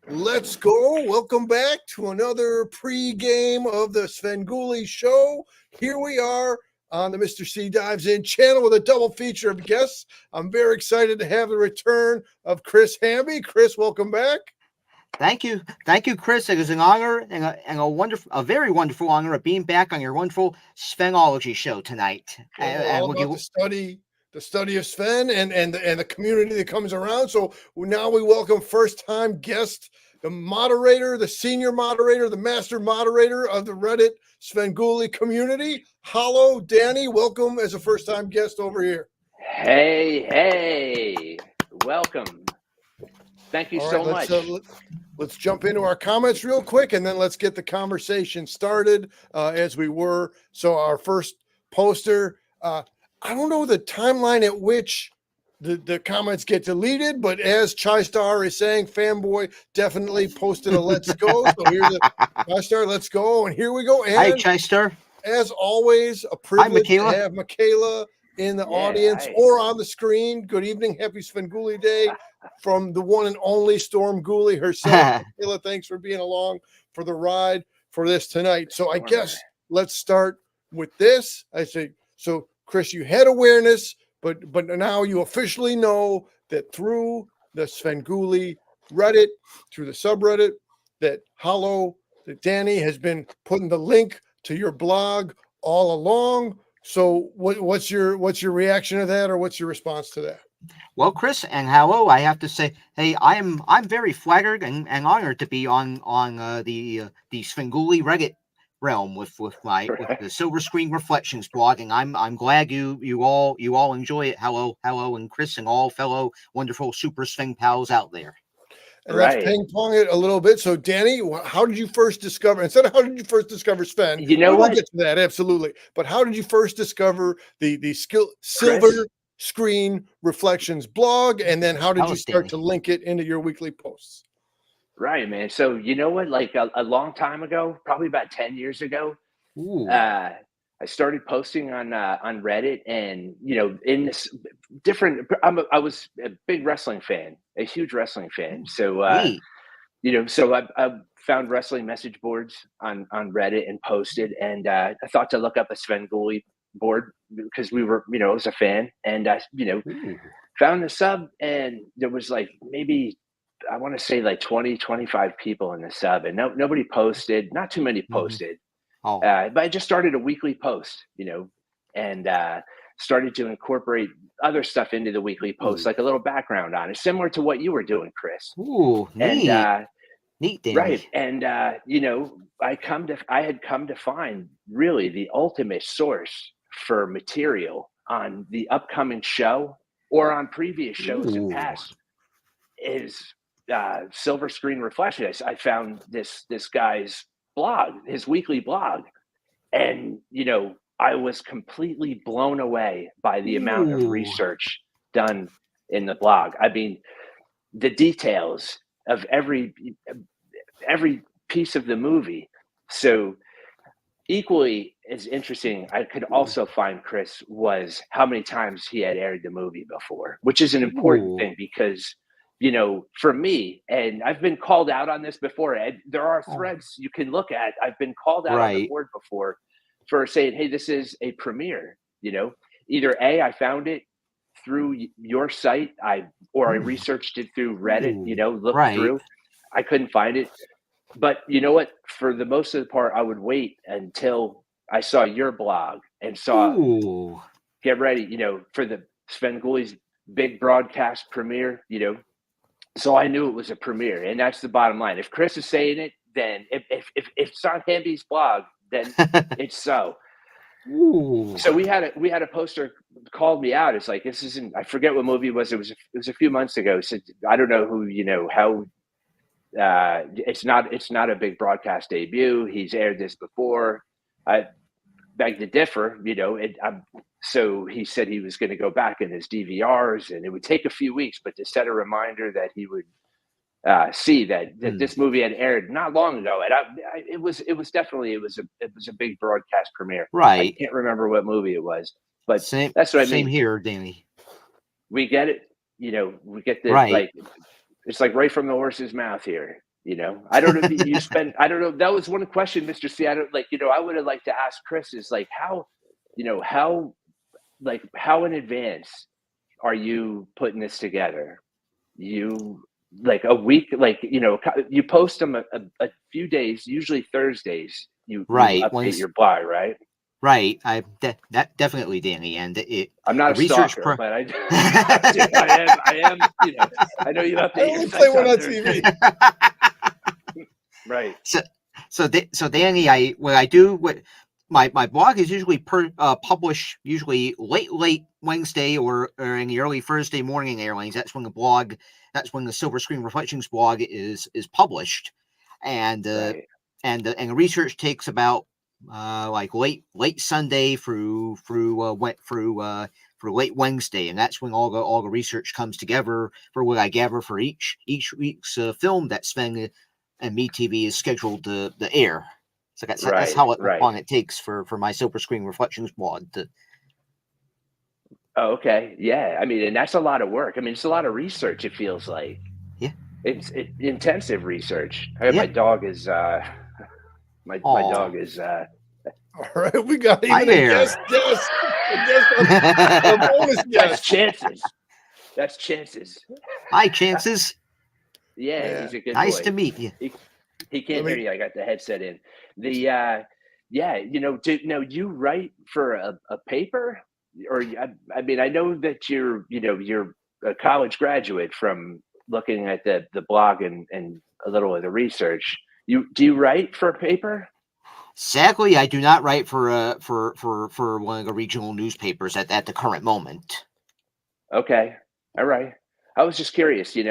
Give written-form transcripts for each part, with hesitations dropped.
Let's go. Welcome back to another pre-game of the Svengoolie show. Here we are on the Mr. C Dives In channel with a double feature of guests. I'm very excited to have the return of Chris Hamby. Chris, welcome back. Thank you, Chris. It is an honor and a very wonderful honor of being back on your wonderful Svenology show tonight. All about the study of Sven and the community that comes around. So now we welcome first-time guest, the moderator, the senior moderator, the master moderator of the Reddit Svengoolie community, Hollow Danny. Welcome as a first-time guest over here. Hey, welcome. Thank you so much. Let's jump into our comments real quick, and then let's get the conversation started as we were. So our first poster, I don't know the timeline at which the comments get deleted, but as Chai Star is saying, Fanboy definitely posted a let's go. So here's a Chai Star, let's go. And here we go. And hi, Chai Star. As always, a privilege to have Michaela in the audience or on the screen. Good evening. Happy Svengoolie Day from the one and only Storm Goolie herself. Michaela, thanks for being along for the ride for this tonight. So I guess let's start with this. I say, so Chris, you had awareness, but now you officially know that through the Svengoolie Reddit, through the subreddit, that Danny has been putting the link to your blog all along. So what's your reaction to that, or what's your response to that? Well, Chris and Hollow, I have to say, hey, I'm very flattered and honored to be on the Svengoolie Reddit realm with the Silver Screen Reflections blog, and I'm glad you all enjoy it. Hollow and Chris and all fellow wonderful super Sveng pals out there. And let's ping pong it a little bit. So, Danny, how did you first discover? Instead of how did you first discover Sven? You know what? We'll get to that absolutely. But how did you first discover the Silver Screen Reflections blog, and then how did you start to link it into your weekly posts? Right, man. So you know what? Like a long time ago, probably about 10 years ago, I started posting on Reddit, and in this different. I was a big wrestling fan, a huge wrestling fan. So so I found wrestling message boards on Reddit and posted, and I thought to look up a Svengoolie board because we were, I was a fan, and I, found the sub, and there was like maybe I want to say like 20, 25 people in the sub, and nobody posted, not too many posted. But I just started a weekly post, and started to incorporate other stuff into the weekly post, like a little background on it, similar to what you were doing, Chris. Ooh, neat. And, neat, Danny. Right. And, I had come to find really the ultimate source for material on the upcoming show or on previous shows in past is Silver Screen Reflections. I found this guy's blog, his weekly blog, and I was completely blown away by the amount of research done in the blog. I mean, the details of every piece of the movie. So equally as interesting, I could also find, Chris, was how many times he had aired the movie before, which is an important thing because for me, and I've been called out on this before, Ed, there are threads you can look at. I've been called out on the board before for saying, hey, this is a premiere. Either A, I found it through your site, I researched it through Reddit, looked through. I couldn't find it. But you know what? For the most of the part, I would wait until I saw your blog and saw, get ready, for the Svengoolie's big broadcast premiere, So I knew it was a premiere, and that's the bottom line. If Chris is saying it, then if it's on Hamby's blog, then it's so. So we had a poster called me out. It's like, this isn't. I forget what movie it was. It was a few months ago. So I don't know who how. It's not a big broadcast debut. He's aired this before. I beg to differ. So he said he was going to go back in his DVRs, and it would take a few weeks, but to set a reminder that he would see that this movie had aired not long ago, and it was a big broadcast premiere. Right. I can't remember what movie it was, but that's what I mean. Same here, Danny. We get it. We get the like. It's like right from the horse's mouth here. I don't know if you spent, I don't know. That was one question, Mr. C. I don't I would have liked to ask Chris is like how in advance are you putting this together? You like a week, you post them a few days, usually Thursdays, you update your blog, right? Right. That definitely, Danny. And I'm not a stalker, but I am, I know you update your play one on TV. Right. So Danny, my blog is usually published usually late Wednesday or in the early Thursday morning airlines. That's when the Silver Screen Reflections blog is published, and the research takes about late Sunday through late Wednesday, and that's when all the research comes together for what I gather for each week's film that Sven and Me TV is scheduled to air. So that's how long it takes for my Silver Screen Reflections blog to. Oh, okay. Yeah. I mean, and that's a lot of work. I mean, it's a lot of research, it feels like. Yeah. It's intensive research. My dog is my dog is all right, we got even a guest. A bonus guest. That's chances. Hi, Chances. Yeah, he's a good nice boy. to meet you. He can't hear you. I got the headset in. You write for a paper, or I mean, I know that you're a college graduate from looking at the blog and a little of the research. Do you write for a paper? Sadly, I do not write for one of the regional newspapers at the current moment. Okay, all right. I was just curious, you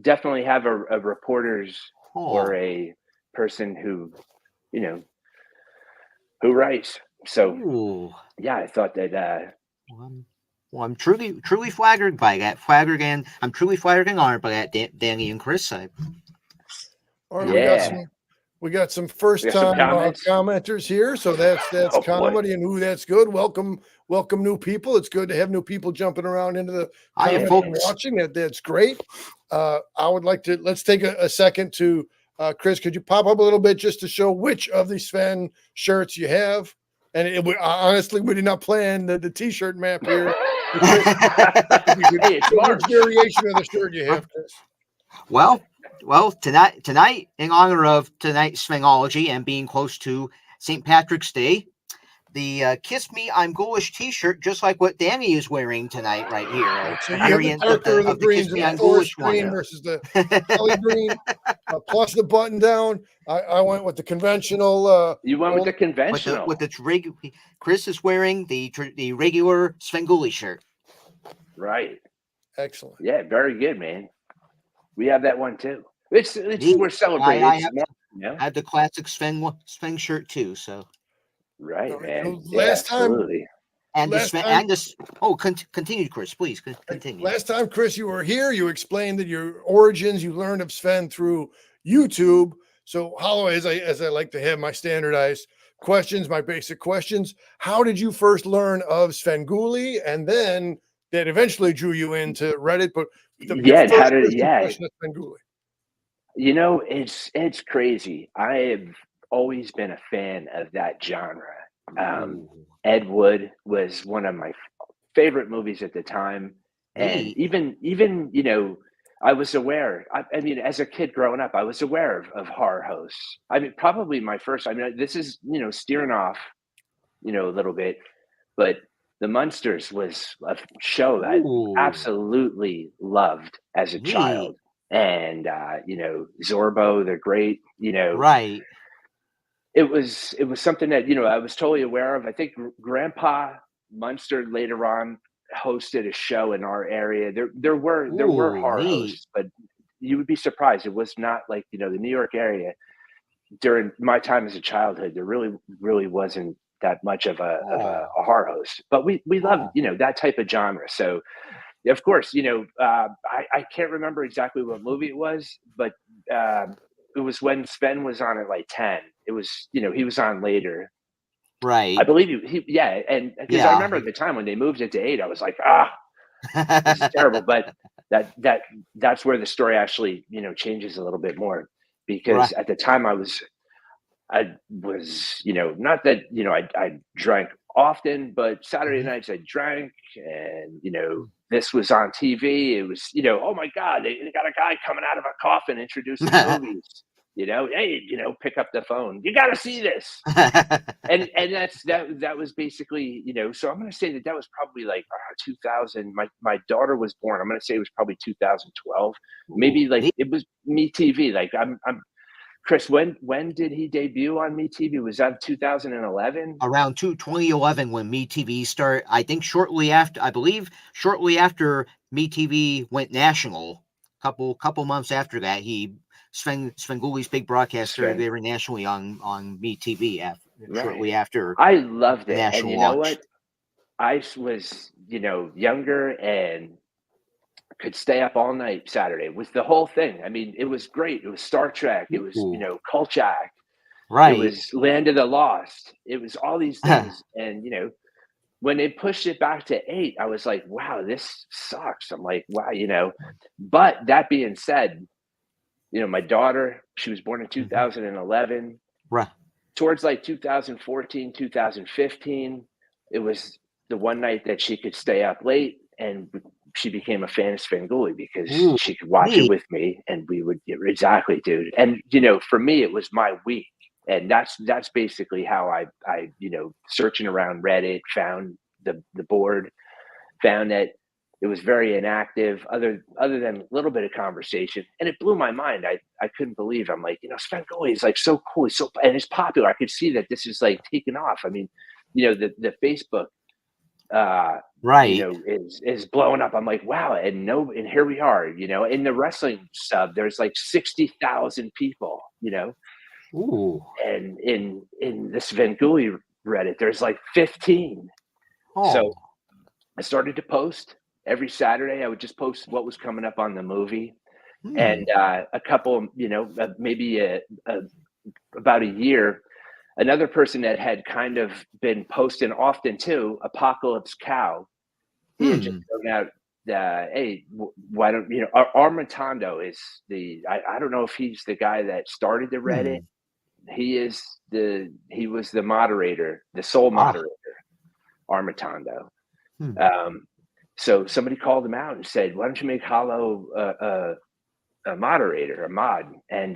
definitely have a reporter's or a person who writes. So yeah, I thought that. Well, I'm truly flattered by that. I'm truly flattered and honored by that, Danny and Chris. All right, we got some first-time commenters here, so that's comedy, and that's good. Welcome new people. It's good to have new people jumping around into the comments and watching. That's great. I would like to let's take a second to Chris. Could you pop up a little bit just to show which of the Sven shirts you have? And honestly, we did not plan the T-shirt map here. Which variation of the shirt you have, Chris? Well, tonight, in honor of tonight's Svenology and being close to St. Patrick's Day, the Kiss Me, I'm Ghoulish t-shirt, just like what Danny is wearing tonight right here. So you have the darker of the Kiss Me, I'm Ghoulish green versus the Kelly green, plus the button down. I went with the conventional. You went with the conventional. Chris is wearing the regular Svengoolie shirt. Right. Excellent. Yeah, very good, man. We have that one too. We're celebrating. I have the classic Sven shirt too. So right, man. Last time, continue, Chris. Please continue. Last time, Chris, you were here. You explained that your origins. You learned of Sven through YouTube. So, Hollow, as I like to have my standardized questions, my basic questions. How did you first learn of Svengoolie, and then that eventually drew you into Reddit? But Svengoolie. It's crazy. I have always been a fan of that genre. Ed Wood was one of my favorite movies at the time, and even I was aware. I mean, as a kid growing up, I was aware of horror hosts. I mean, probably my first. I mean, this is steering off, a little bit, but The Munsters was a show that I absolutely loved as a child. And Zorbo, they're great, Right. It was something that, I was totally aware of. I think Grandpa Munster later on hosted a show in our area. There were horror hosts, but you would be surprised. It was not like, the New York area during my time as a childhood, there really wasn't that much of a horror host, but we love that type of genre. So of course, I can't remember exactly what movie it was, but it was when Sven was on at like 10. It was he was on later, right? I believe and because I remember at the time when they moved it to 8, I was like, this is terrible. But that's where the story actually, changes a little bit more, because at the time I was, not that, I drank often, but Saturday nights I drank, and, this was on TV. It was, oh my God, they got a guy coming out of a coffin introducing movies, hey, pick up the phone. You got to see this. And that was basically, so I'm going to say that was probably like 2000. My daughter was born. I'm going to say it was probably 2012. Maybe like it was MeTV. Like I'm Chris, when did he debut on MeTV? Was that 2011? Around 2011 when MeTV started. I think shortly after MeTV went national. Couple months after that, Svengoolie's big broadcast started airing nationally on MeTV shortly after. I loved it, national and launch. what? I was, younger and could stay up all night Saturday with the whole thing. I mean, it was great. It was Star Trek. It was, Kolchak. Right. It was Land of the Lost. It was all these things. And, when they pushed it back to 8, I was like, wow, this sucks. I'm like, wow, But that being said, my daughter, she was born in 2011. Right. Towards like 2014, 2015, it was the one night that she could stay up late, and she became a fan of Svengoolie because she could watch it with me, and we would exactly, dude. And for me, it was my week, and that's basically how I searching around Reddit, found the board, found that it was very inactive, other than a little bit of conversation, and it blew my mind. I couldn't believe. I'm like, Svengoolie is like so cool, and it's popular. I could see that this is like taking off. I mean, the Facebook is blowing up. I'm like, wow. And here we are, in the wrestling sub, there's like 60,000 people, Ooh. And in the Svengoolie Reddit, there's like 15. So I started to post every Saturday. I would just post what was coming up on the movie. And a couple, maybe about a year, another person that had kind of been posting often too, Apocalypse Cow, he had just thrown out, hey, why don't Armatondo is I don't know if he's the guy that started the Reddit. He was the moderator, the sole moderator, Armatondo. So somebody called him out and said, why don't you make Hollow a moderator, a mod? And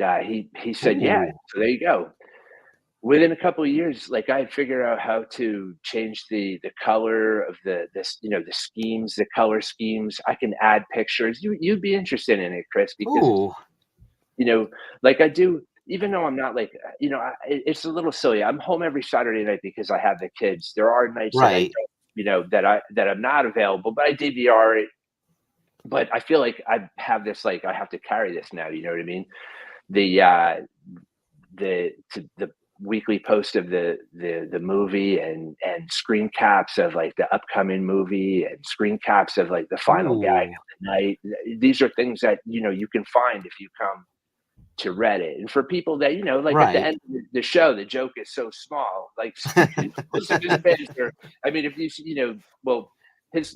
he said, yeah. So there you go. Within a couple of years, like I had figured out how to change the color of the schemes, the color schemes. I can add pictures. You'd be interested in it, Chris, because like I do, even though I'm not like, it's a little silly. I'm home every Saturday night because I have the kids. There are nights that I don't, that I'm not available, but I DVR it. But I feel like I have this, like I have to carry this now. You know what I mean? The weekly post of the movie and screen caps of like the upcoming movie and screen caps of like the final gag of the night. These are things that you can find if you come to Reddit. And for people that like at the end of the show, the joke is so small. Like listen to the page, I mean, if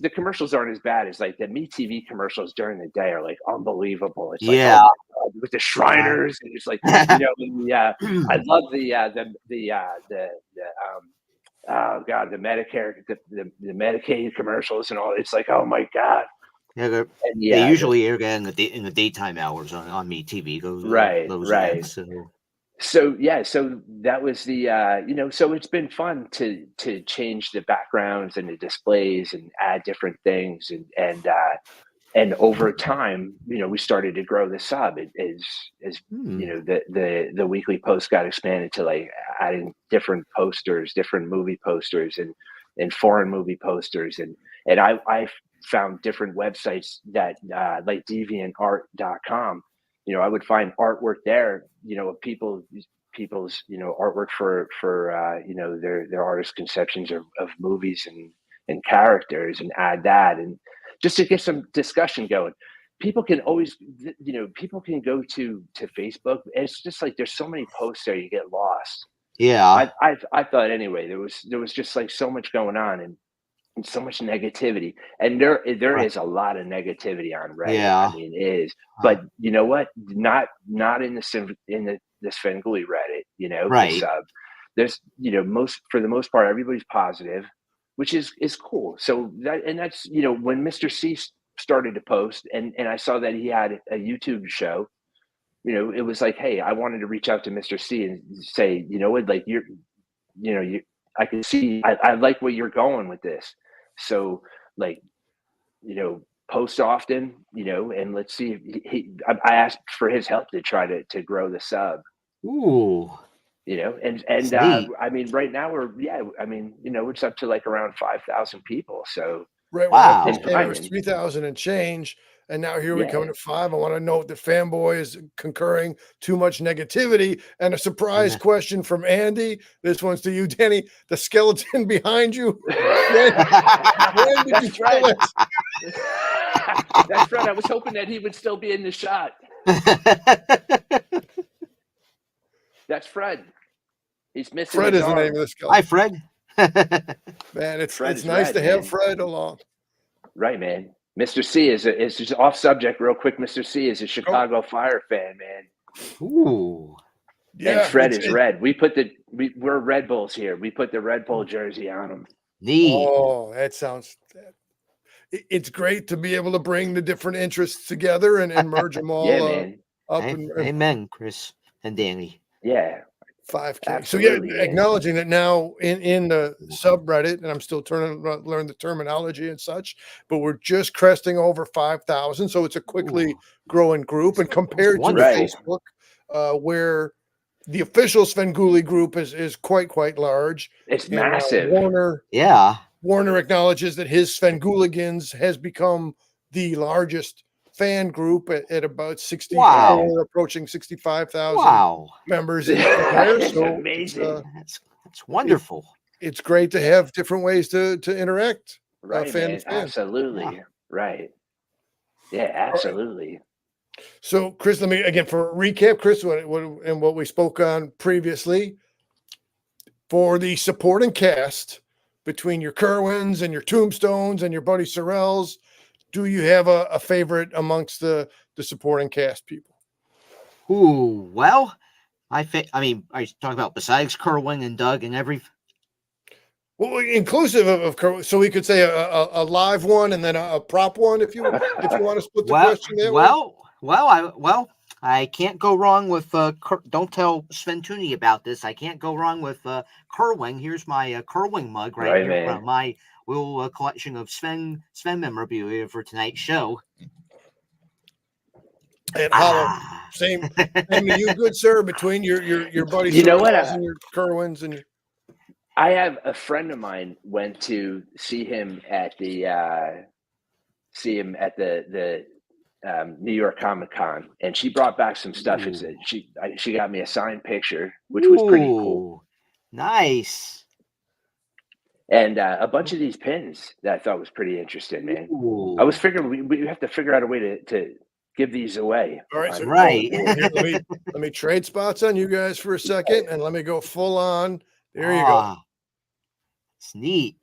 the commercials aren't as bad as like the MeTV commercials during the day are like unbelievable. It's like, oh my God, with the Shriners and it's like, I love the Medicare, the Medicaid commercials and all. It's like, oh my God. Yeah, they usually air in the daytime hours on MeTV. Those ads, So that was the so it's been fun to change the backgrounds and the displays and add different things and over time we started to grow the sub. The weekly post got expanded to like adding different posters, different movie posters and foreign movie posters and I found different websites that like deviantart.com. I would find artwork there, of people's artwork for their artist conceptions of movies and characters and add that. And just to get some discussion going, people can always, people can go to Facebook. And it's just like, there's so many posts there, you get lost. Yeah. I thought anyway, there was just like so much going on. And so much negativity, and there is a lot of negativity on Reddit. Yeah. I mean, it is. But you know what? Not in the Svengoolie Reddit. You know, right. There's for the most part, everybody's positive, which is cool. So that's when Mr. C started to post, and I saw that he had a YouTube show. It was like, hey, I wanted to reach out to Mr. C and say, what, like I can see, I like where you're going with this. So like, post often, and let's see if I asked for his help to try to grow the sub. Ooh. And I mean, right now it's up to like around 5,000 people. So right. Wow. It was 3,000 and change. And now here we come to 5. I want to note that Fanboy is concurring too much negativity. And a surprise question from Andy. This one's to you, Danny. The skeleton behind you. When did you kill it? That's Fred. I was hoping that he would still be in the shot. That's Fred. He's missing. Fred is the name of the skeleton. Hi, Fred. Man, it's nice to have Fred along. Right, man. Mr. C is just off subject real quick. Mr. C is a Chicago Fire fan, man. Ooh. Yeah, and Fred is red. We're Red Bulls here. We put the Red Bull jersey on him. Neat. Oh, that sounds. It's great to be able to bring the different interests together and merge them all man. up. Amen, Chris and Danny. Yeah. 5K. Absolutely, so acknowledging that now in the subreddit, and I'm still learn the terminology and such, but we're just cresting over 5,000. So it's a quickly growing group, and compared to Facebook, where the official Svengoolie group is quite large. It's massive. Warner acknowledges that his Svengooligans has become the largest fan group at about 60, approaching 65,000 members in there. So amazing. That's wonderful. It's great to have different ways to interact. Right, man. Absolutely. Yeah. Right. Yeah, absolutely. Right. So, Chris, let me again for a recap, Chris, what we spoke on previously for the supporting cast between your Kerwins and your Tombstones and your Buddy Sorrells. Do you have a favorite amongst the supporting cast people? Ooh, well, I mean, are you talking about besides Kerwin and Doug and every? Well, inclusive of Kerwin, so we could say a live one and then a prop one, if you want to split the question there. I can't go wrong with don't tell Sven Tooney about this. I can't go wrong with Kerwin. Here's my Kerwin mug right here from my little collection of Sven memorabilia for tonight's show. And Hollow, same to you, good sir. Between your buddy, you know what, and your Kerwins and. I have a friend of mine went to see him at the New York Comic Con, and she brought back some stuff. She got me a signed picture, which was pretty cool. Nice. And a bunch of these pins that I thought was pretty interesting, man. Ooh. I was figuring we have to figure out a way to give these away. All right, so right. Here, let me trade spots on you guys for a second, and let me go full on. There you go. It's neat.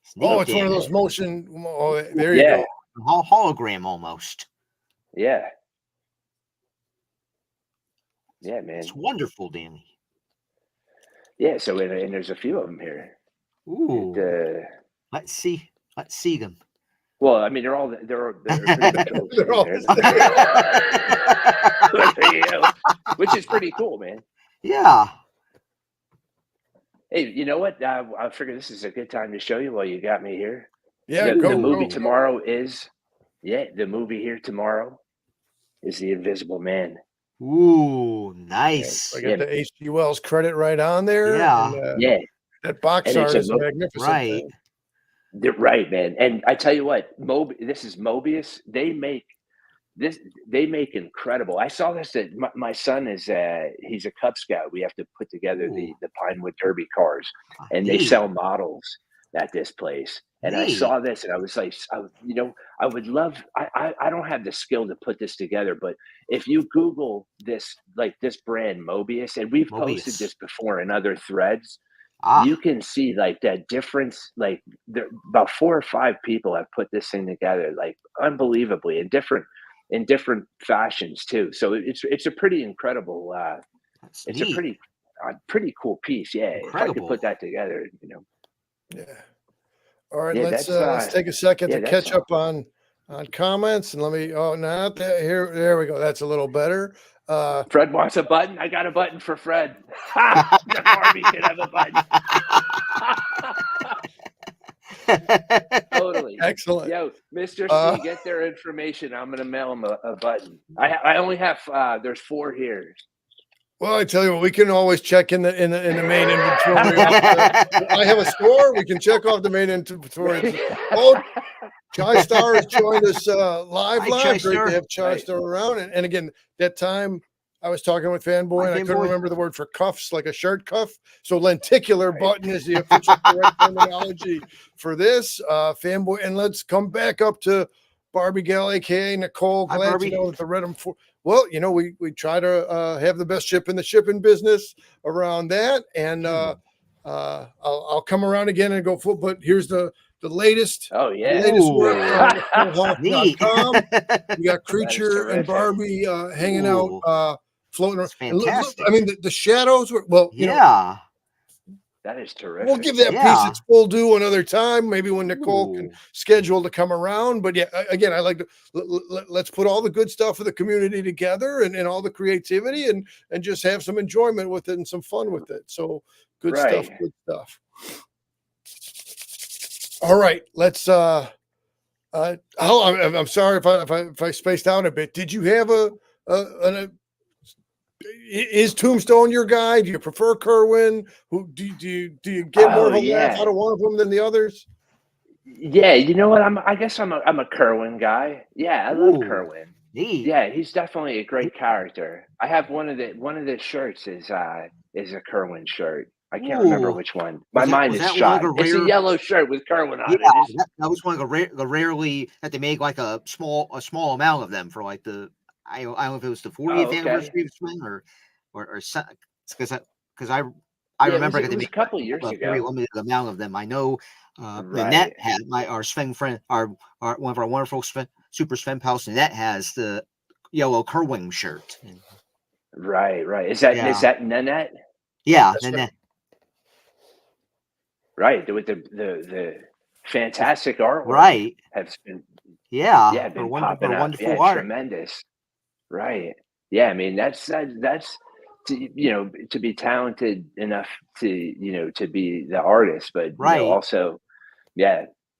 It's one of those motion. Oh, there you go. Hologram almost. Yeah. Yeah, man. It's wonderful, Danny. Yeah, so and there's a few of them here. Ooh. Let's see them. Well, I mean, they're pretty close. They're all which is pretty cool, man. Yeah. Hey, you know what? I figure this is a good time to show you while you got me here. Yeah, the movie tomorrow is The Invisible Man. Ooh, nice. I got the H.G. Wells credit right on there. Yeah. And, that box art is magnificent. Right. Right, man. And I tell you what, this is Mobius. They make incredible. I saw this at my son is he's a Cub Scout. We have to put together the Pinewood Derby cars, and they sell models at this place. And I saw this, and I was like, I would love. I don't have the skill to put this together, but if you Google this, like this brand Mobius, and we've posted this before in other threads, you can see like that difference. Like about 4 or 5 people have put this thing together, like unbelievably in different fashions too. So it's a pretty incredible. It's neat. a pretty cool piece. Yeah, Incredible. if I could put that together, Yeah. All right, Yeah, let's take a second to catch up on comments, and let me. Oh, not that here. There we go. That's a little better. Fred wants a button. I got a button for Fred. The Barbie could have a button. Totally. Excellent. Yo, Mr. C, get their information. I'm gonna mail them a button. I only have there's 4 here. Well, I tell you what, we can always check in the main inventory. I have a store. We can check off the main inventory. Oh, Chai Star has joined us live. Great to have Chai Star around. And again, that time I was talking with Fanboy, and I couldn't remember the word for cuffs, like a shirt cuff. So lenticular button is the official correct terminology for this. Fanboy, and let's come back up to Barbie Gal, aka Nicole. Glad to know that the Redham for. Well, we try to have the best ship in the shipping business around that, and I'll come around again and go full. But here's the latest. Oh yeah, the latest work on Hawk.com. We got Creature and Barbie hanging out, floating around. Fantastic. I mean, the shadows were that is terrific. We'll give that piece its full due another time, maybe when Nicole can schedule to come around. But yeah, again, I like to let's put all the good stuff of the community together and all the creativity and just have some enjoyment with it and some fun with it. So good stuff. All right, let's. I'm sorry if I spaced out a bit. Did you have is Tombstone your guy? Do you prefer Kerwin? Who do you get more of a laugh out of one of them than the others? Yeah, you know what? I guess I'm a Kerwin guy. Yeah, I love Kerwin. Neat. Yeah, he's definitely a great character. I have one of the shirts is a Kerwin shirt. I can't remember which one. My mind is shot. It's a yellow shirt with Kerwin on it. That was one of the rarely that they make like a small amount of them for like the. I don't know if it was the 40th anniversary of Sven or because I remember it was a couple of years ago. Very limited amount of them. I know Nanette had our Sven friend, our one of our wonderful super Sven pals. Nanette has the yellow Kerwin shirt. Right. Is that Nanette? Yeah, Nanette. Right, with the fantastic artwork. Right. Has been been popping up. Wonderful art. Tremendous. Right. Yeah, I mean that's to be talented enough to be the artist, but also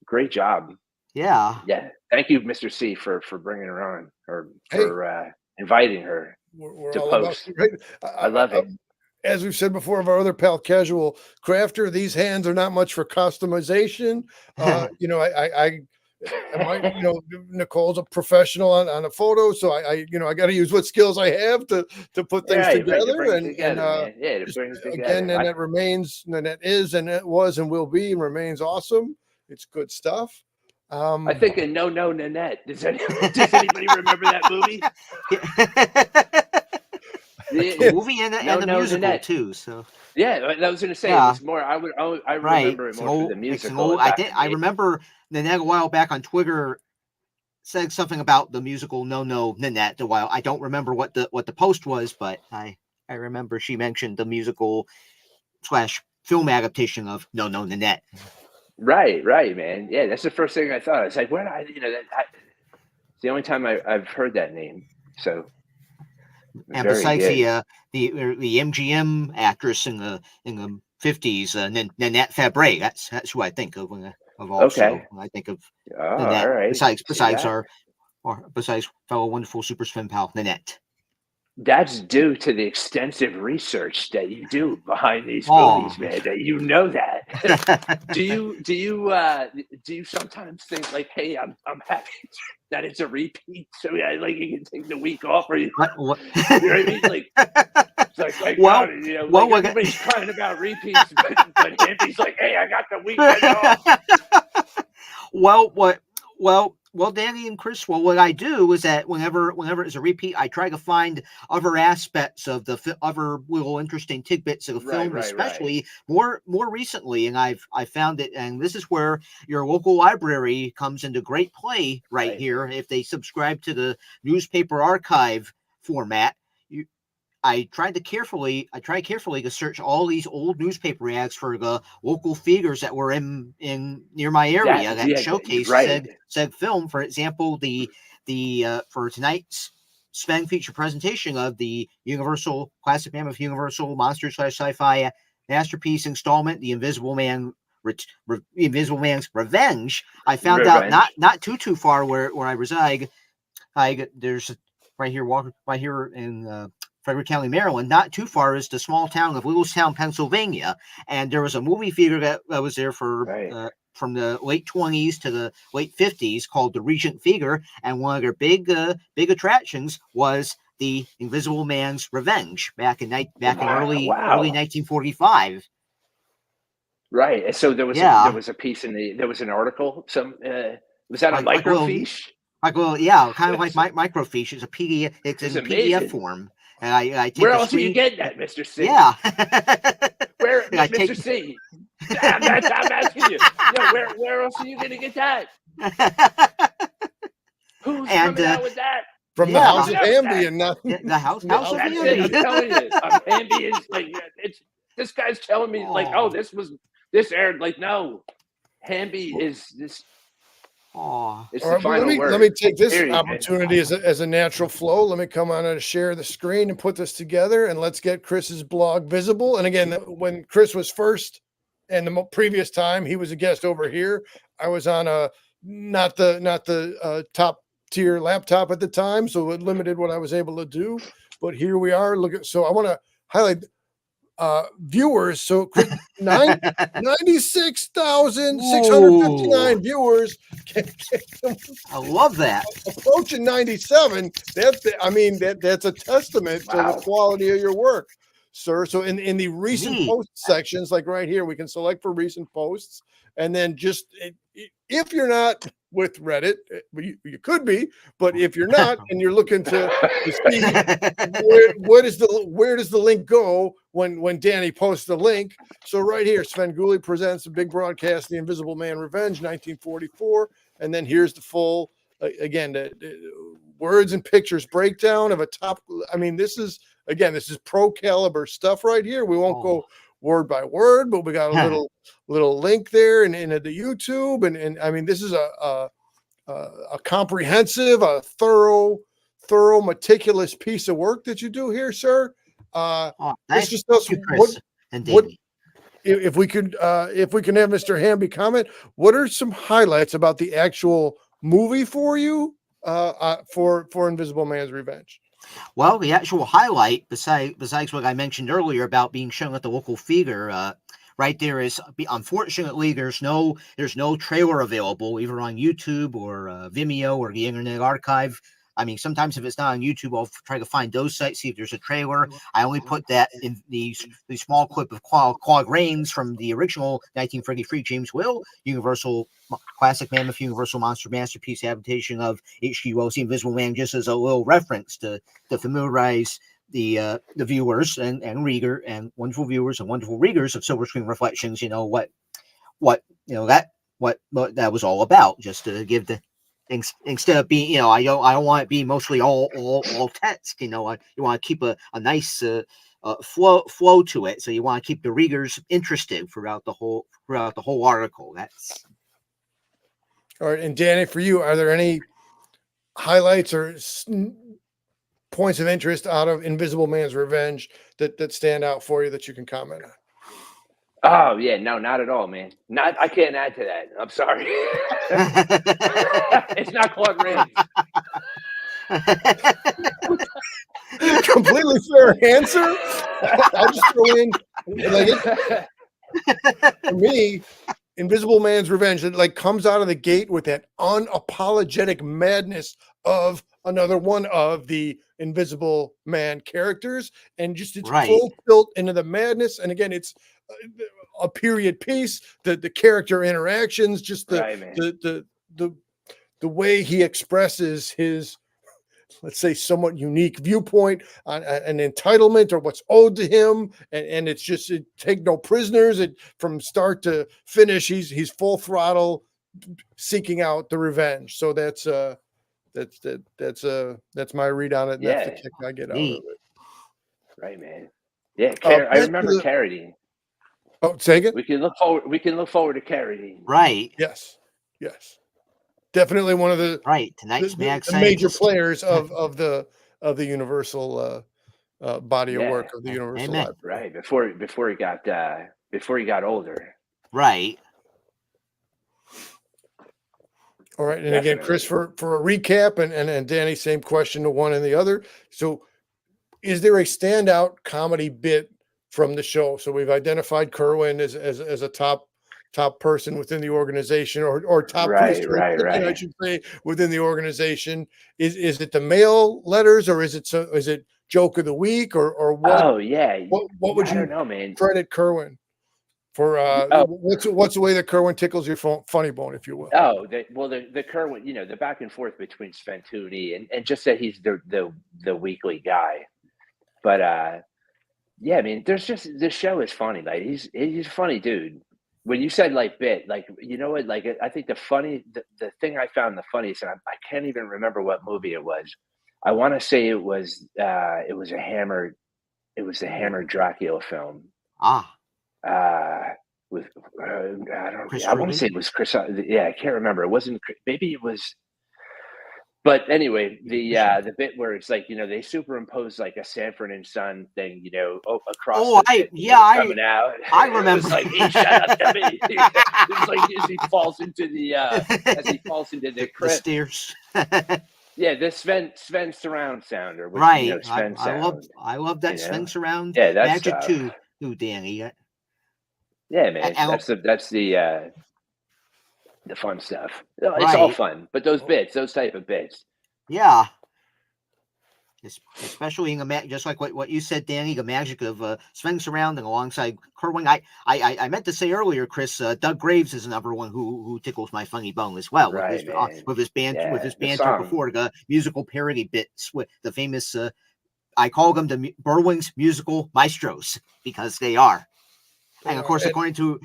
great job. Yeah. Thank you, Mr. C, for bringing her on or for inviting her to post. I love it. As we've said before of our other pal, Casual Crafter, these hands are not much for customization. Nicole's a professional on a photo, so I got to use what skills I have to put things together. Again, Nanette remains, Nanette is, and it was, and will be, and remains awesome. It's good stuff. I think a No Nanette. Does anybody remember that movie? The movie and the musical Nanette too. So I was going to say it was more. I remember it more for the musical. I remember Nanette a while back on Twitter said something about the musical No Nanette a while. I don't remember what the post was, but I remember she mentioned the musical / film adaptation of No Nanette. Right, man. Yeah, that's the first thing I thought. I was like, where it's the only time I've heard that name. So. And besides the MGM actress in the 50s, Nanette Fabre, that's who I think of also. Okay. I think of Nanette. Right. Besides fellow wonderful super Sven pal Nanette. That's due to the extensive research that you do behind these movies, man. That you know that. Do you sometimes think like, hey, I'm happy that it's a repeat, so like you can take the week off, or you know what I mean? Like, it's like God, everybody's crying about repeats, but Hamby's like, hey, I got the weekend off. Well, Well, Danny and Chris, well, what I do is that whenever it's a repeat, I try to find other aspects of the other little interesting tidbits of the film, especially more recently. And I found it, and this is where your local library comes into great play right here. If they subscribe to the newspaper archive format, I try carefully to search all these old newspaper ads for the local figures that were in near my area that showcase said film. For example, the for tonight's Sven feature presentation of the Universal Classic Mammoth Universal Monster / Sci-Fi Masterpiece installment, The Invisible Man. Invisible Man's Revenge. I found out not too far where I reside. There's right here in Frederick County, Maryland, not too far is the small town of Lewistown, Pennsylvania. And there was a movie theater that was there for from the late 20s to the late 50s called the Regent Theater. And one of their big attractions was the Invisible Man's Revenge back in early 1945. Right. And so there was a piece there was an article. Was that a microfiche? Kind of like microfiche. It's a PDF. It's in PDF form. And I take where else are you getting that, Mr. C? Yeah. Where, Mr. C? I'm asking you. Yeah, where else are you going to get that? Who's coming out with that? From the House of Hamby and nothing. The House of Hamby. I'm telling you, Hamby is like this guy's telling me like, oh, this aired. Like, no, Hamby is this. It's the final word. Let me take this opportunity as a natural flow. Let me come on and share the screen and put this together, and let's get Chris's blog visible. And again, when Chris was first, and the previous time he was a guest over here, I was on a not the top tier laptop at the time, so it limited what I was able to do. But here we are. So I want to highlight viewers. So 96,659 viewers. I love that. Approaching 97. That's a testament to the quality of your work, sir. So in the recent post sections, like right here, we can select for recent posts, and then just if you're not with Reddit, you could be, but if you're not and you're looking to see where does the link go when Danny posts the link. So right here, Svengoolie presents a big broadcast, The Invisible Man Revenge, 1944, and then here's the full again the words and pictures breakdown of a top. I mean, this is pro caliber stuff right here. We won't go word by word, but we got a little link there and into the YouTube, and I mean, this is a comprehensive, a thorough, meticulous piece of work that you do here, sir. It's just if we can have Mr. Hamby comment, what are some highlights about the actual movie for you for Invisible Man's Revenge? Well, the actual highlight, besides what I mentioned earlier about being shown at the local theater, right there is, unfortunately, there's no trailer available either on YouTube or Vimeo or the Internet Archive. I mean, sometimes if it's not on YouTube, I'll try to find those sites, see if there's a trailer. I only put that in the small clip of Claude Rains from the original 1933 James Will Universal Classic Mammoth Universal Monster Masterpiece adaptation of H.G. Wells' The Invisible Man, just as a little reference to familiarize the viewers and reader and wonderful viewers and wonderful readers of Silver Screen Reflections, what that was all about, just to give the instead of being, I don't want it to be mostly all text. You want to keep a nice flow to it, so you want to keep the readers interested throughout the whole article. That's all right. And Danny, for you, are there any highlights or points of interest out of Invisible Man's Revenge that stand out for you that you can comment on? Oh yeah, no, not at all, man. I can't add to that. I'm sorry. It's not Claude Rains. Completely fair answer. I'll just throw in, for me, Invisible Man's Revenge, it comes out of the gate with that unapologetic madness of another one of the Invisible Man characters, and just it's full tilt into the madness. And again, it's a period piece. The character interactions, just the the way he expresses his, let's say, somewhat unique viewpoint on an entitlement or what's owed to him, and it's just take no prisoners. From start to finish, he's full throttle seeking out the revenge. So that's my read on it. And that's the kick I get out of it. Right, man. Yeah, I remember Carradine. Oh, say again? We can look forward to Carradine. Right. Yes. Definitely one of the tonight's the major players of the Universal body of work of the Universal Library. Right. Before he got older. Right. All right. And again, Chris, for a recap, and Danny, same question to one and the other. So is there a standout comedy bit from the show? So we've identified Kerwin as a top person within the organization, or top person, I should say, within the organization. Is it the mail letters, or is it joke of the week, or what? Oh yeah. What would you know, man. credit Kerwin for? What's the way that Kerwin tickles your funny bone, if you will? Oh, the Kerwin, the back and forth between Svengoolie and just that he's the weekly guy. But yeah, I mean, there's just, this show is funny. Like he's a funny dude. When you said like bit, like, you know what, like I think the thing I found the funniest, and I can't even remember what movie it was. I want to say it was the Hammer Dracula film. With I want to say it was Chris. Yeah, I can't remember. It wasn't. Maybe it was. But anyway, the bit where it's like, they superimpose like a Sanford and Son thing, across. Coming out. I remember. It's like, he shut up to me. It's like as he falls into the crypt. The stairs. Yeah, the Sven surround sounder. Which, right. Sven I love that Sven surround. Yeah, that's magic too, Danny. Yeah, man. That's the fun stuff. It's all fun, but those type of bits. Yeah. Especially in just like what you said, Danny, the magic of Sven surrounding alongside Kerwin. I meant to say earlier, Chris, Doug Graves is another one who tickles my funny bone as well. Right, with his banter before the musical parody bits with the famous. I call them the Berwing's musical maestros because they are, and of course, according to.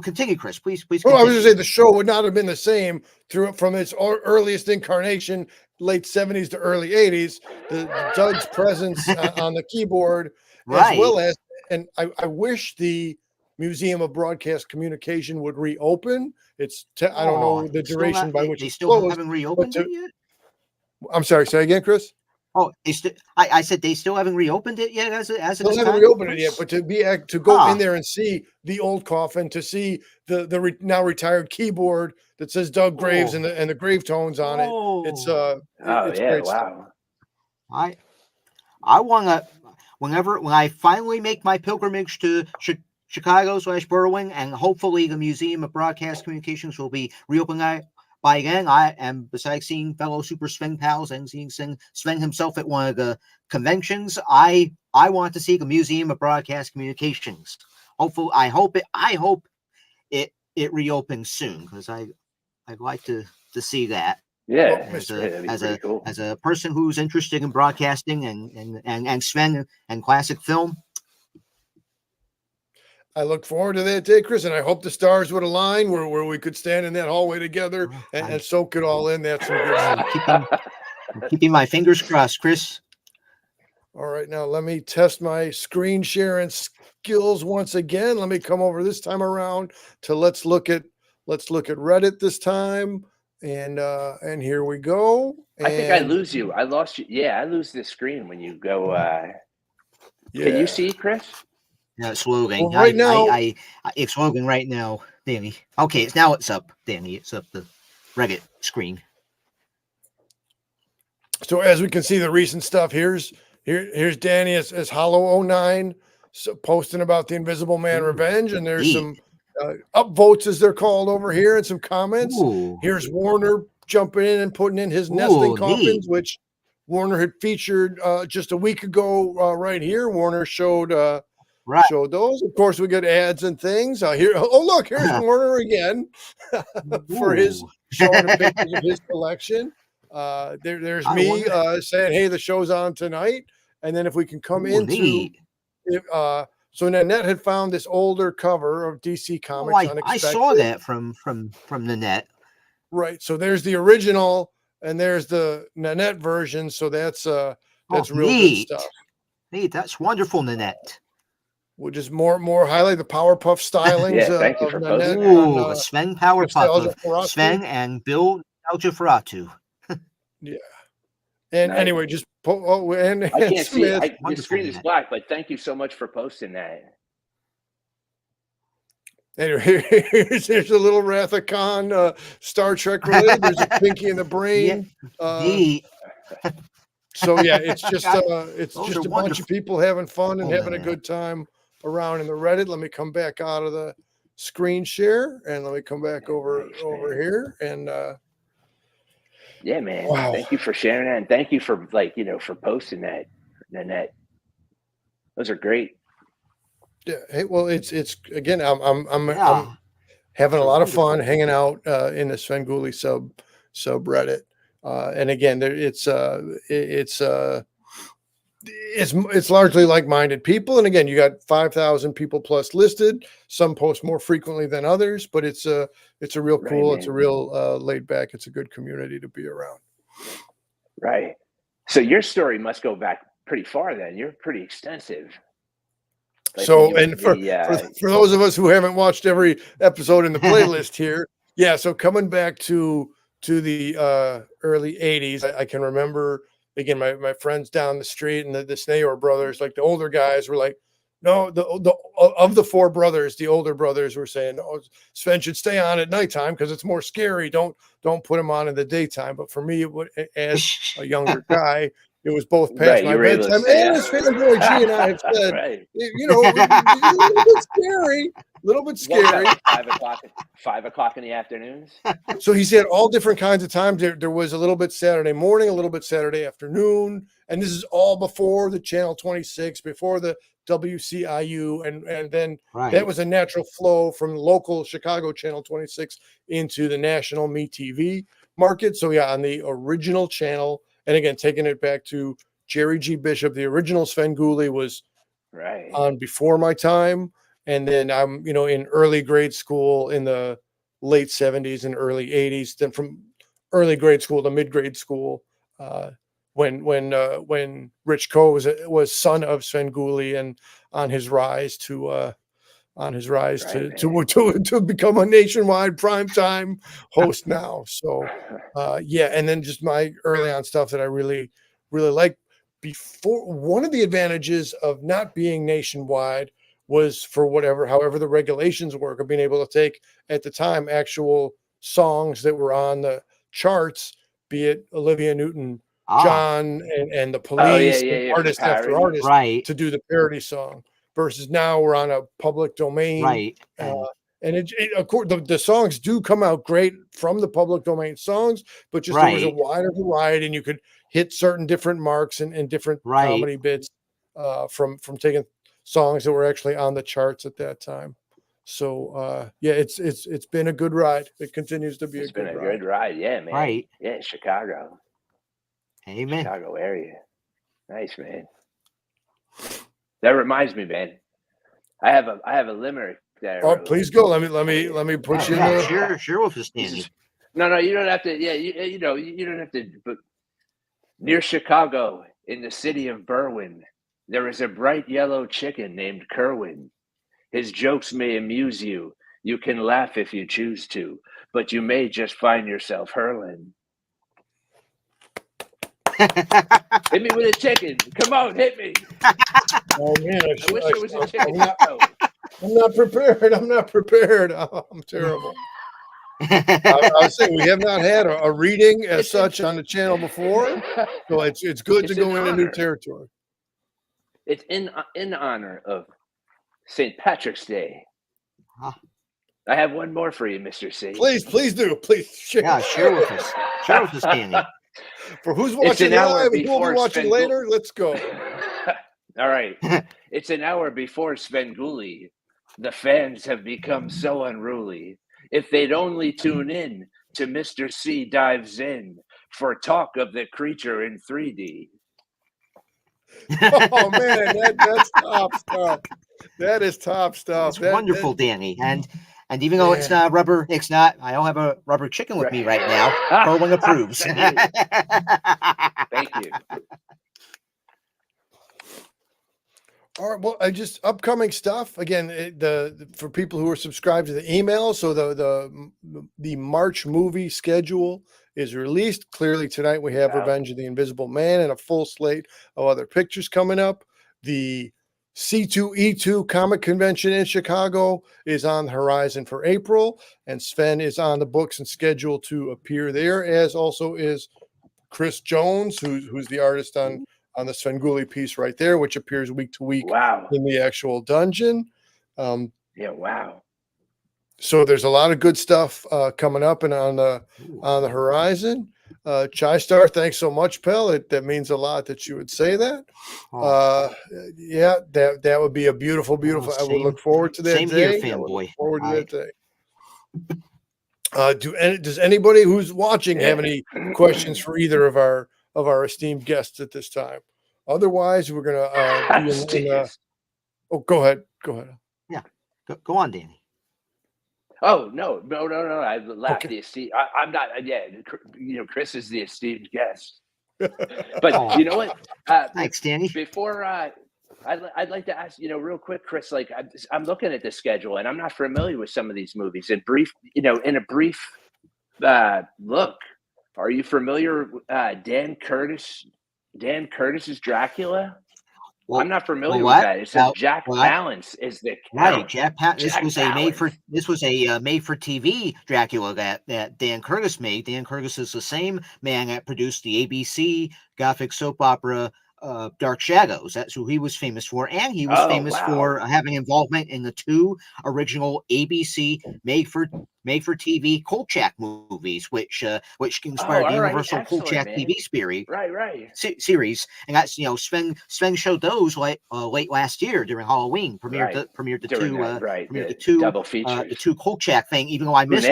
Continue, Chris. Please. Well, I was going to say the show would not have been the same from its earliest incarnation, late 70s to early 80s. The Doug's presence on the keyboard, as well as, and I wish the Museum of Broadcast Communication would reopen. I don't know the duration by which they still haven't reopened it yet. I'm sorry. Say again, Chris. Oh, I said they still haven't reopened it yet. They haven't reopened it yet, but to go in there and see the old coffin, to see the now retired keyboard that says Doug Graves and the grave tones on it. It's great stuff. I want to when I finally make my pilgrimage to Chicago/Berwyn, and hopefully the Museum of Broadcast Communications will be reopened. By then, I am, besides seeing fellow Super Sven pals and seeing Sven himself at one of the conventions, I want to see the Museum of Broadcast Communications. I hope it reopens soon, because I'd like to see that. Yeah, as a person who's interested in broadcasting and Sven and classic film. I look forward to that day, Chris, and I hope the stars would align where we could stand in that hallway together and soak it all in. That's some good stuff. Keeping my fingers crossed, Chris. All right, now let me test my screen sharing skills once again. Let me come over this time around to let's look at Reddit this time, and here we go. I think I lose you. I lost you. Yeah, I lose the screen when you go. Can you see, Chris? No, it's loading. Well, right now, it's loading right now, Danny. Okay, now it's up, Danny. It's up the Reddit screen. So as we can see, the recent stuff here's Danny as Hollow09 posting about the Invisible Man Revenge, and there's some upvotes, as they're called over here, and some comments. Here's Warner jumping in and putting in his nesting coffins, which Warner had featured just a week ago right here. Warner showed showed those. Of course, we get ads and things. Here, oh look, here's Warner again for his showing the pictures of his collection. There's me saying, "Hey, the show's on tonight." And then if we can come into, so Nanette had found this older cover of DC Comics. I saw that from the net. Right. So there's the original, and there's the Nanette version. So that's real good stuff. Neat. That's wonderful, Nanette. We'll just more highlight the Powerpuff stylings. Thank you for Nanette the Sven Powerpuff. Sven and Bill Aljaferatu. Yeah. And anyway, just and I can't see it. The screen is black, but thank you so much for posting that. Anyway, here's a little Wrath of Khan Star Trek related. There's a Pinky in the Brain. So yeah, it's just a bunch of people having fun and having a good time around in the Reddit. Let me come back out of the screen share and let me come back over here and yeah, man. Wow. Thank you for sharing that, and thank you for for posting that, Nanette. Those are great. Yeah. Hey, well, it's again. I'm having a lot of fun hanging out in the Svengoolie subreddit, and again, it's largely like-minded people, and again, you got 5,000 people plus listed. Some post more frequently than others, but it's a real cool. It's a real laid back. It's a good community to be around. Right. So your story must go back pretty far. Then you're pretty extensive. Like for those of us who haven't watched every episode in the playlist here, so coming back to the early 80s, I can remember again my friends down the street and the Snayor brothers, like the older guys were like, no, of the four brothers, the older brothers were saying, "Oh, Sven should stay on at nighttime because it's more scary. Don't put him on in the daytime." But for me, as a younger guy, it was both past my bedtime and as Fanboy G and I have said, a little bit scary. 5 o'clock in the afternoons. So he said all different kinds of times. There was a little bit Saturday morning, a little bit Saturday afternoon, and this is all before the Channel 26, before the WCIU, and then that was a natural flow from local Chicago Channel 26 into the national MeTV market. So on the original channel. And again, taking it back to Jerry G. Bishop, the original Svengoolie was on before my time. And then I'm, in early grade school in the late 70s and early 80s. Then from early grade school to mid grade school, when Rich Coe was son of Svengoolie and on his rise to become a nationwide primetime host now. So, and then just my early on stuff that I really, really like. Before, one of the advantages of not being nationwide was however the regulations work, of being able to take at the time actual songs that were on the charts, be it Olivia Newton, John, and the Police, artist after artist, to do the parody song. Versus now we're on a public domain, and of course the songs do come out great from the public domain songs, but just there was a wider variety, and you could hit certain different marks and different comedy bits from taking songs that were actually on the charts at that time. So it's been a good ride. It continues to be a good ride. Yeah, man. Yeah, Chicago. Amen. Chicago area. Nice, man. That reminds me, man. I have a limerick there. Oh, please go. Let me put you in there. Sure, with this Danny. No, you don't have to. Yeah, you don't have to. But near Chicago, in the city of Berwyn, there is a bright yellow chicken named Kerwin. His jokes may amuse you. You can laugh if you choose to, but you may just find yourself hurling. Hit me with a chicken. Come on, hit me. Oh man, I wish it was a chicken. I'm not prepared. I'm terrible. I was saying we have not had a reading as such on the channel before, so it's good to go into new territory. It's in honor of St. Patrick's Day. Huh. I have one more for you, Mr. C. Please do. Please share. Yeah, share with us. Share with us, Danny. For who's watching live and who'll be watching later, let's go. All right. It's an hour before Svengoolie. The fans have become so unruly. If they'd only tune in to Mr. C Dives In for talk of the creature in 3D. Oh man, that's top stuff. That is top stuff. It's wonderful, Danny. And even though it's not rubber, I don't have a rubber chicken with me right now. Kerwin approves. Thank you. All right. Well, I just upcoming stuff again. For people who are subscribed to the email, so the March movie schedule is released. Clearly tonight we have Revenge of the Invisible Man and a full slate of other pictures coming up. The C2E2 comic convention in Chicago is on the horizon for April, and Sven is on the books and scheduled to appear there, as also is Chris Jones, who's the artist on the Svengoolie piece right there, which appears week to week in the actual dungeon. Wow. So there's a lot of good stuff coming up and on the horizon. Chai Star, thanks so much, pal. That means a lot that you would say that. That would be a beautiful. I would look forward to that same day. Here, fanboy. Forward to that day. Does anybody who's watching have any questions for either of our esteemed guests at this time? Otherwise, we're gonna go ahead. Yeah, go on, Danny. Oh no! I laughed. Okay. I'm not. Chris is the esteemed guest. But you know what? Thanks, Danny. Before I'd like to ask, real quick, Chris. Like I'm looking at the schedule, and I'm not familiar with some of these movies. In a brief look, are you familiar with Dan Curtis's Dracula? Well, I'm not familiar with that. It says Jack Palance is the count. Right. Jack Palance. This was a made for TV Dracula that Dan Curtis made. Dan Curtis is the same man that produced the ABC Gothic soap opera Dark Shadows. That's who he was famous for, and he was famous for having involvement in the two original ABC made for TV Kolchak movies, which inspired the Universal Kolchak TV series. And that's Sven showed those late last year during Halloween. Premiered the two double features, the two Kolchak thing. Even though I missed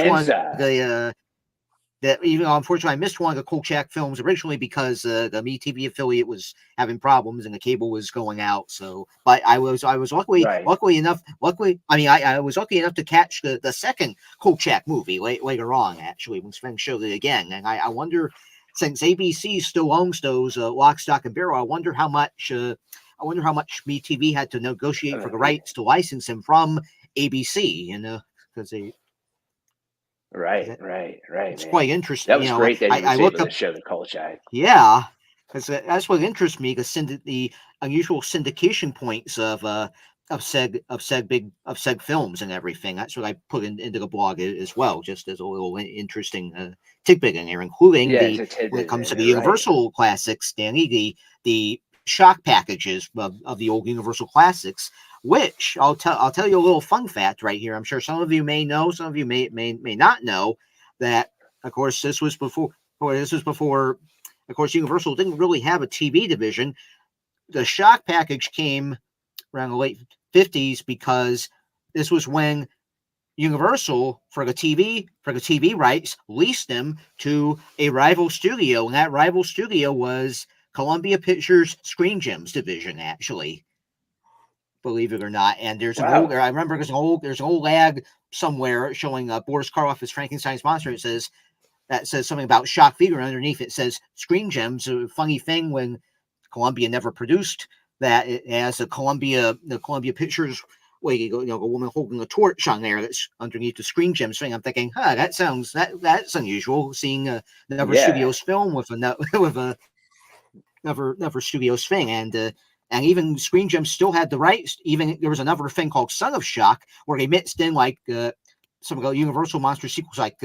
even though unfortunately I missed one of the Kolchak films originally because the MeTV affiliate was having problems and the cable was going out. So, but I was lucky enough to catch the second Kolchak movie later on, actually, when Sven showed it again. And I wonder, since ABC still owns those Lock, Stock, and Barrel, I wonder how much MeTV had to negotiate for the rights to license him from ABC, because they. Right. It's quite interesting. That was great that he was able to show the Kolchak. Yeah, because that's what interests me. The unusual syndication points of Seg films and everything. That's what I put into the blog as well, just as a little interesting tidbit in there, including when it comes to the Universal classics, Danny, the shock packages of the old Universal classics. Which I'll tell you a little fun fact right here. I'm sure some of you may know, some of you may not know that. Of course, this was before. Of course, Universal didn't really have a TV division. The shock package came around the late 50s because this was when Universal for the TV rights leased them to a rival studio, and that rival studio was Columbia Pictures Screen Gems division, actually. Believe it or not. And there's I remember there's an old ad somewhere showing Boris Karloff as Frankenstein's monster. It says something about shock figure. Underneath it says Screen Gems. A funny thing, when Columbia never produced that, it has the Columbia Pictures a woman holding a torch on there that's underneath the Screen Gems thing. I'm thinking, that's unusual, seeing another studio's film with another studio's thing. And even Screen Gems still had the rights. Even there was another thing called Son of Shock, where they mixed in some of the Universal monster sequels, like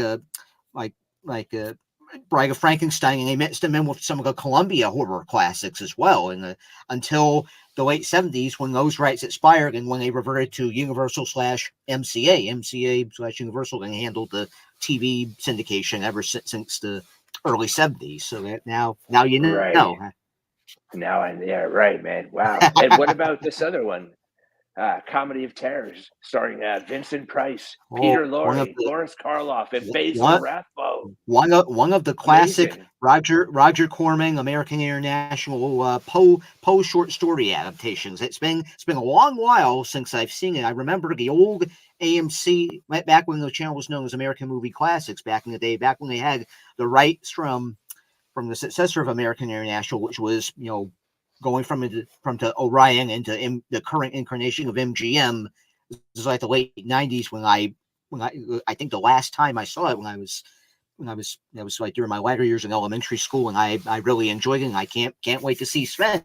Bride of Frankenstein, and they mixed them in with some of the Columbia horror classics as well. And until the late 70s, when those rights expired, and when they reverted to Universal /MCA/ Universal, and handled the TV syndication ever since the early 70s. So that now you know. Yeah, right, man. Wow. And what about this other one? Comedy of Terrors, starring Vincent Price, Peter Lorre, Boris Karloff, and Basil Rathbone. One of the classic Roger Corman American International Poe short story adaptations. It's been a long while since I've seen it. I remember the old AMC back when the channel was known as American Movie Classics back in the day, back when they had the rights from the successor of American International, which was going from to Orion into the current incarnation of MGM. This is like the late 90s when I think the last time I saw it when I was like during my latter years in elementary school, and I really enjoyed it, and I can't wait to see Sven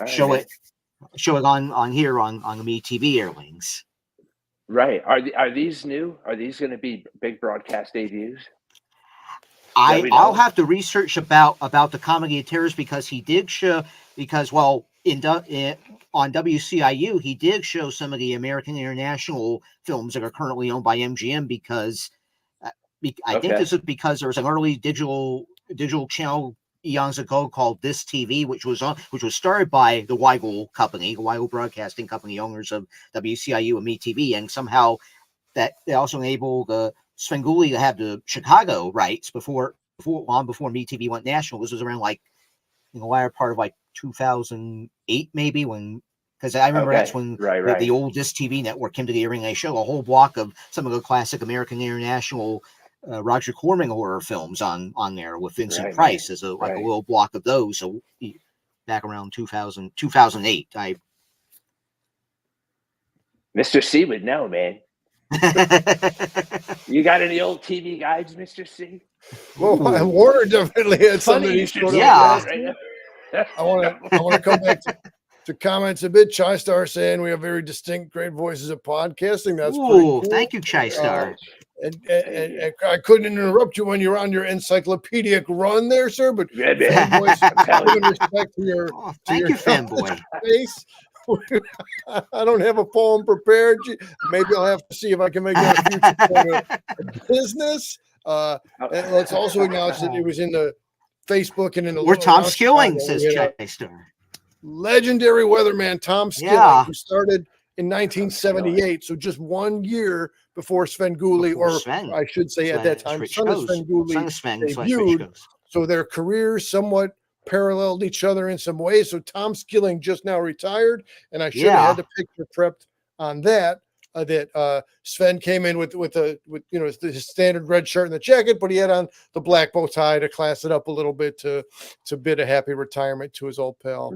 show it on here on the MeTV airlings. Right. Are these new? Are these going to be big broadcast debuts? I'll have to research about the Comedy of Terrors because he did show on WCIU he did show some of the American International films that are currently owned by MGM because I think this is because there was an early digital channel eons ago called This TV, which was started by the Weigel Company, the Weigel Broadcasting Company, owners of WCIU and MeTV, and somehow that they also enabled Svengoolie to have the Chicago rights before MeTV went national. This was around like in the latter part of like 2008, maybe, because I remember that's when the old This TV network came to the ring. They show a whole block of some of the classic American International Roger Corman horror films on there with Vincent Price as a little block of those. So back around 2008, Mr. C would know, man. You got any old TV guides, Mr. C? Well, Warner definitely had some that he showed up. I want to come back to comments a bit. Chai Star saying we have very distinct, great voices of podcasting. That's pretty cool. Thank you, Chai Star. And I couldn't interrupt you when you're on your encyclopedic run there, sir. But fanboys, respect to your thank you, fanboy. Face. I don't have a poem prepared. Maybe I'll have to see if I can make that a future point of business. And let's also acknowledge that it was in the Facebook and in the. Where Tom Skilling says Chai Star. Legendary weatherman Tom Skilling, who started in 1978, so just 1 year before Svengoolie, or Sven. I should say at that time, Son of Svengoolie debuted. So their careers somewhat paralleled each other in some ways. So Tom Skilling just now retired, and I should have had the picture prepped on that. Sven came in with his standard red shirt and the jacket, but he had on the black bow tie to class it up a little bit to bid a happy retirement to his old pal.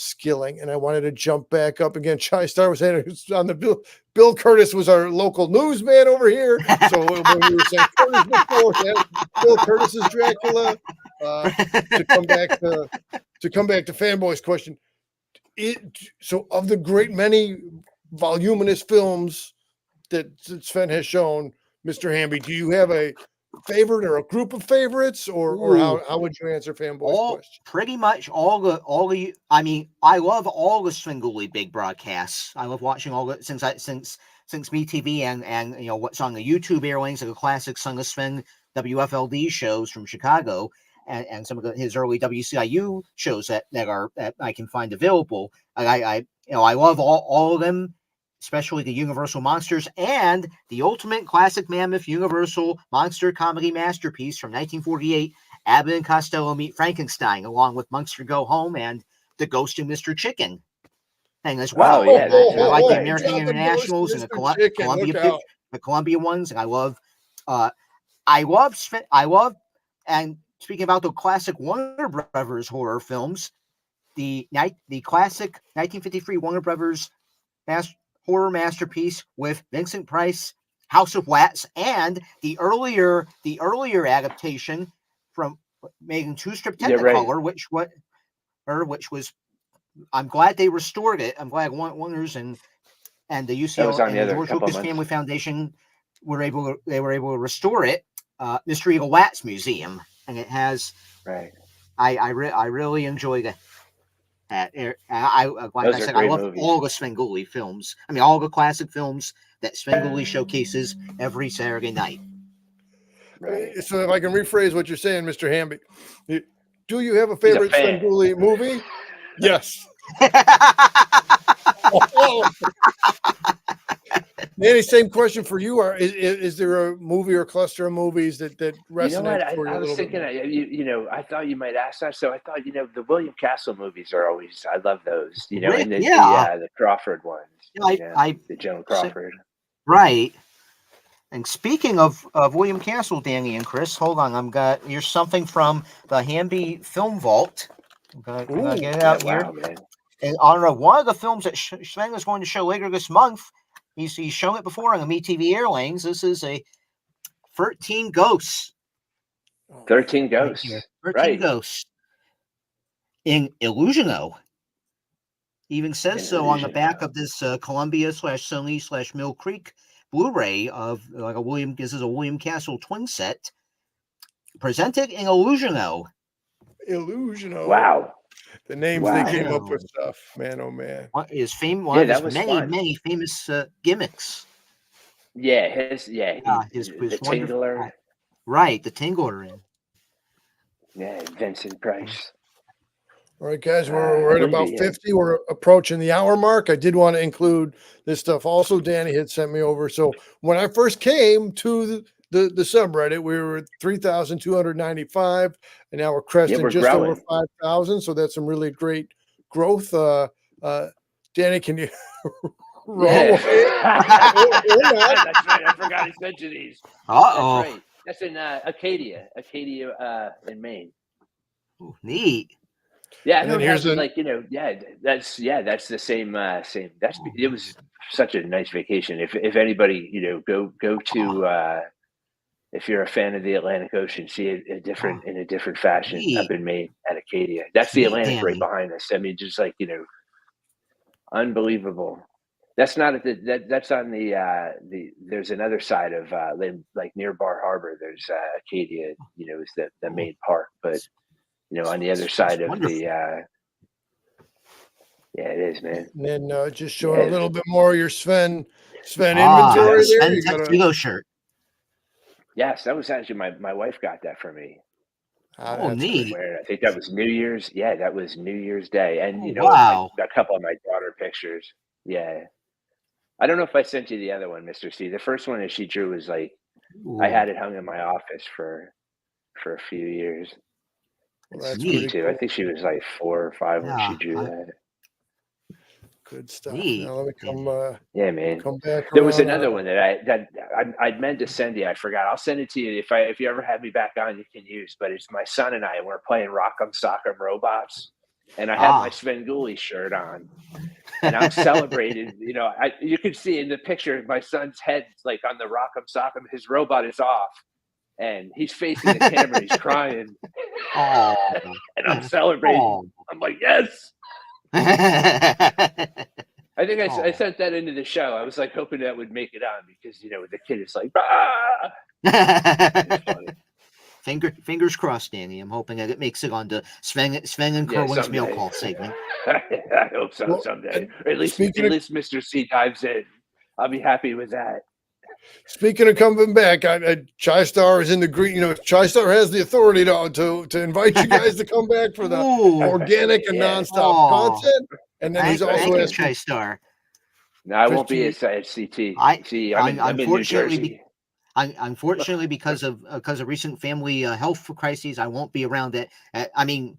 Skilling. And I wanted to jump back up again. Chai Star was saying on the Bill Curtis was our local newsman over here. So when we were saying Curtis before, Bill Curtis's Dracula. To come back to fanboy's question. So of the great many voluminous films that Sven has shown, Mr. Hamby, do you have a favorite or a group of favorites, or how would you answer fanboy's question? Pretty much all the. I mean, I love all the Svengoolie big broadcasts. I love watching all the since MeTV and what's on the YouTube airlines of the classic Son of Sven WFLD shows from Chicago. And some of his early WCIU shows that I can find available. I love all of them, especially the Universal Monsters and the ultimate classic mammoth Universal monster comedy masterpiece from 1948, Abbott and Costello Meet Frankenstein, along with Monster Go Home and The Ghost of Mr. Chicken thing as well. I like the American Internationals and the Columbia ones, and I love and speaking about the classic Warner Brothers horror films, the classic 1953 Warner Brothers horror masterpiece with Vincent Price, House of Wax, and the earlier adaptation from making two-strip Technicolor, which was I'm glad they restored it. I'm glad Warner's and the UCL and the George Lucas Family Foundation were able to restore it. Mystery of the Wax Museum. And it has, I really enjoy that. I love all the Svengoolie films. I mean, all the classic films that Svengoolie showcases every Saturday night. So if I can rephrase what you're saying, Mr. Hamby, do you have a favorite Svengoolie movie? Yes. Danny, same question for you. Is there a movie or cluster of movies that resonates you know what? for you? I was thinking, I thought you might ask that. So I thought, the William Castle movies are always, I love those, and the Crawford ones. The Joan Crawford. Right. And speaking of William Castle, Danny and Chris, hold on. Here's something from the Hamby Film Vault. I'm gonna get it out here. Man. In honor of one of the films that Sven is going to show later this month. He's shown it before on the MeTV Airlines. This is a 13 Ghosts. 13 Ghosts. Right 13 Ghosts. In Illusiono. Even says so on the back of this Columbia/Sony/Mill Creek Blu-ray of this is a William Castle twin set. Presented in Illusiono. Wow. The names they came up with stuff, man. Oh man! One of his many famous gimmicks. His the Tingler. Right, the Tingler in. Yeah, Vincent Price. All right, guys, we're at about 50. We're approaching the hour mark. I did want to include this stuff. Also, Danny had sent me over. So when I first came to the subreddit, we were at 3,295, and now we're cresting just over 5,000. So that's some really great growth. Danny, can you roll? That's right. I forgot I sent you these. Uh-oh. That's right. That's in Acadia in Maine. Ooh, neat. Yeah, I don't have that's the same. It was such a nice vacation. If anybody, go to if you're a fan of the Atlantic Ocean, see it in a different fashion up in Maine at Acadia. That's the Atlantic right behind us. I mean, just unbelievable. That's not that's on the there's another side of near Bar Harbor. There's Acadia, is the main park, but on the other side of the it is, man. And then just showing a little bit more of your Sven inventory there. You got a shirt. Yes, that was actually my wife got that for me. Neat. I think that was New Year's. Yeah, that was New Year's Day, and wow. a couple of my daughter pictures. Yeah, I don't know if I sent you the other one, Mr. C. The first one that she drew was I had it hung in my office for a few years. Well, that's neat too. Cool. I think she was 4 or 5 when she drew that. Good stuff. Neat. Now let me come. Man. Come back. There was another one that I'd meant to send you. I forgot. I'll send it to you if you ever have me back on. You can use. But it's my son and I. We're playing Rock'em Sock'em Robots, and I had my Svengoolie shirt on, and I'm celebrating. You can see in the picture my son's head on the Rock'em Sock'em. His robot is off. And he's facing the camera. He's crying. And I'm celebrating. I'm like, yes. I think I sent that into the show. I was hoping that would make it on because, the kid is ah! It's funny. Fingers crossed, Danny. I'm hoping that it makes it onto Sven and Kerwin's mail call segment. I hope so someday. Or at least Mr. C dives in. I'll be happy with that. Speaking of coming back, TriStar is in the green. TriStar has the authority to invite you guys to come back for the organic and nonstop content. And then he's also asking TriStar. No, I won't be at CT. I'm in New Jersey. Unfortunately, because of recent family health crises, I won't be around it. Everything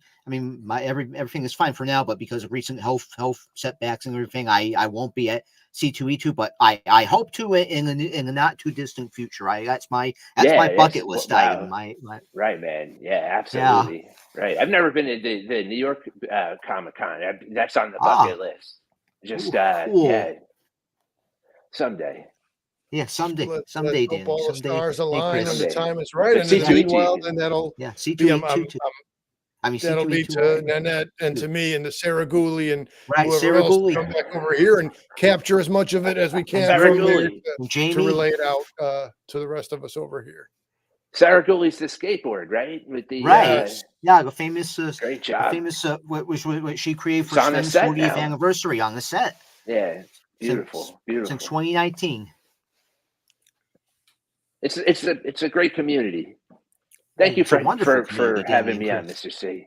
is fine for now, but because of recent health setbacks and everything, I won't be at C2E2. But I hope to in the not too distant future. That's my bucket list item. Right, man. Yeah, absolutely. Yeah. Right. I've never been to the New York Comic-Con. That's on the bucket list. Just cool. Someday. Yeah, someday, Dan. Someday, the stars align when the time is right, and C2E2. And that'll C2E2. That'll be to Nanette and to me and to Svengoolie and whoever else come back over here and capture as much of it as we can from there to relay it out to the rest of us over here. Saragoulie's the skateboard, right? With the the famous great job. The famous what she created for Sven's 40th anniversary on the set. Yeah, beautiful. Since 2019. It's a great community. Thank you for having me on, Mr. C.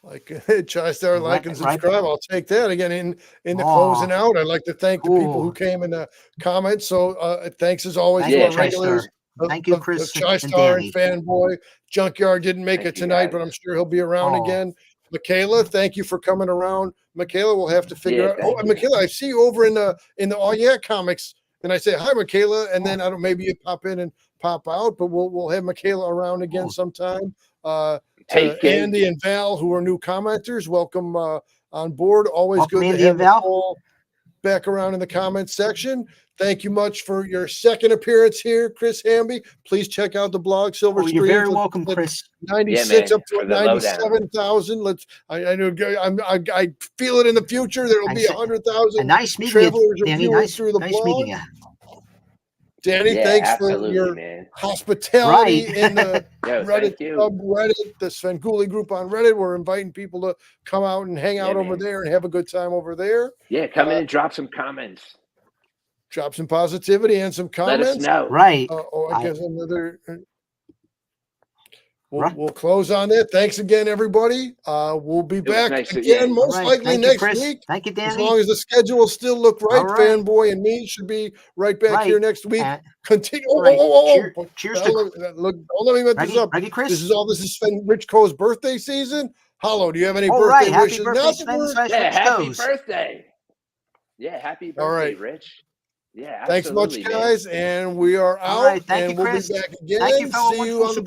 Like try star, like, and Right. subscribe. I'll take that again in the closing out. I'd like to thank the people who came in the comments. So thanks as always to our regulars. Thank you, Chris Chai Star and Fanboy. Junkyard didn't make it tonight, but I'm sure he'll be around again. Michaela, thank you for coming around. Michaela, we'll have to figure out. Oh, Michaela, I see you over in the Oh Yeah comics, and I say hi, Michaela, and then I don't, maybe you pop in and pop out, but we'll have Michaela around again sometime. Andy and Val, who are new commenters, welcome on board. Always good to have you all back around in the comments section. Thank you much for your second appearance here, Chris Hamby. Please check out the blog Silver Screen. You're very welcome, Chris. 96 up to 97,000. I know I feel it in the future. There'll be 100,000 nice travelers you, Danny. viewers through the blog. Meeting you. Danny, thanks for your hospitality in the Reddit, the Svengoolie group on Reddit. We're inviting people to come out and hang out over there and have a good time over there. Yeah, come in and drop some comments. Drop some positivity and some comments. Let us know. Right. I guess another. We'll close on that. Thanks again, everybody. We'll be back again, most likely next week. Thank you, Danny. As long as the schedule still look right, Fanboy and me should be right back here next week. Continue. Cheers Look, don't let me mess this up. Ready, Chris? This is Rich Co's birthday season. Hollow, do you have any birthday wishes? Happy birthday. Yeah, happy birthday, Rich. Yeah, thanks much, guys, and we are out. Thank you, Chris. We'll be back again. Thank you, fellow See you on the